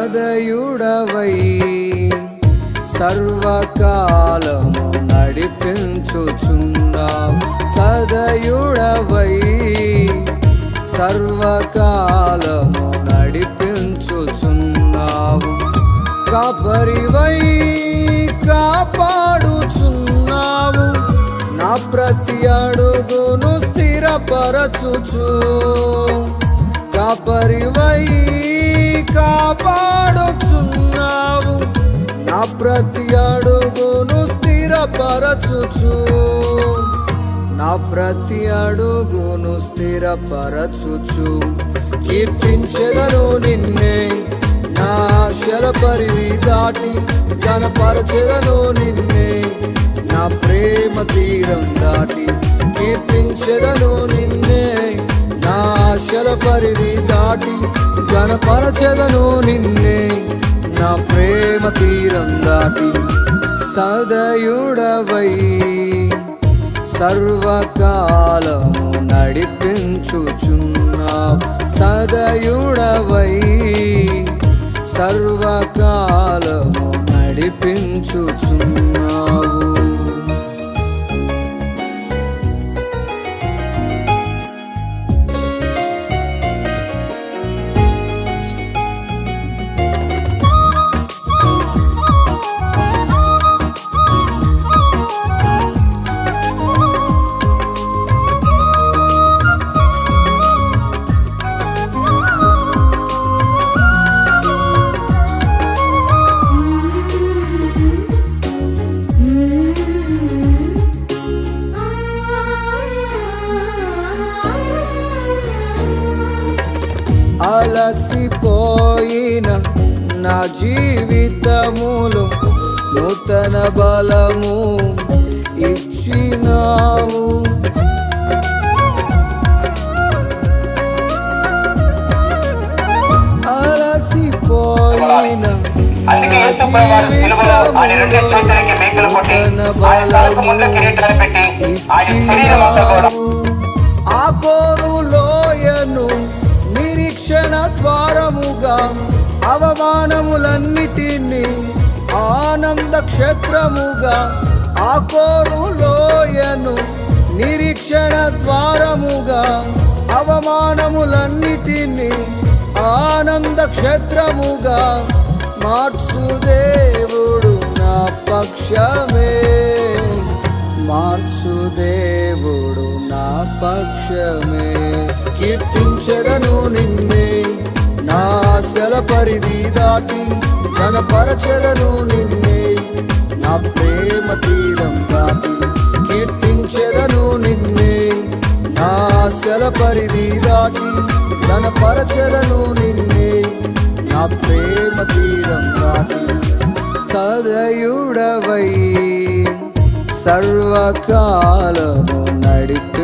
సదయుడవై సర్వకాలము నడిపించుచున్నావు. సదయుడవై సర్వకాలము నడిపించుచున్నావు. కాపరివై కాపాడుచున్నావు. నా ప్రతి అడుగును స్థిరపరచుచు. కాపరివై కాపాడుచున్నావు. నా ప్రతి అడుగును స్థిరపరచుచు. నా ప్రతి అడుగును స్థిరపరచుచు. కీర్తించెదను నిన్నే నా ఆశల పరిధి దాటి. కనపరచెదను నిన్నే నా ప్రేమ తీరం దాటి. కీర్తించెదను నిన్నే నా ఆశల పరిధి దాటి. కనపరచెదను నిన్నే నా ప్రేమ తీరం దాటి. సదయుడవై సర్వకాలము నడిపించుచున్నావు. సదయుడవై సర్వకాలము నడిపించుచున్నావు. అలసిపోయిన నా జీవితములో నూతన బలము ఇచ్చినావు. అలసిపోయిన నూతన బలము ఇచ్చినావు. ఆ కోరులోయను నిరీక్షణ ద్వారముగా, అవమానములన్నిటినీ ఆనంద క్షేత్రముగా. ఆ కోరులోయను నిరీక్షణ ద్వారముగా, అవమానములన్నిటినీ ఆనంద క్షేత్రముగా. మార్చు దేవుడు నా పక్షమే. మార్చు దేవుడు నా పక్షమే. కీర్తించెదను నిన్నే నా ఆశల పరిధి దాటి. కనపరచెదను నిన్నే నా ప్రేమ తీరం దాటి. కీర్తించెదను నిన్నే నా ఆశల పరిధి దాటి. కనపరచెదను నిన్నే నా ప్రేమ తీరం దాటి. సదయుడవై సర్వకాలము నడిపి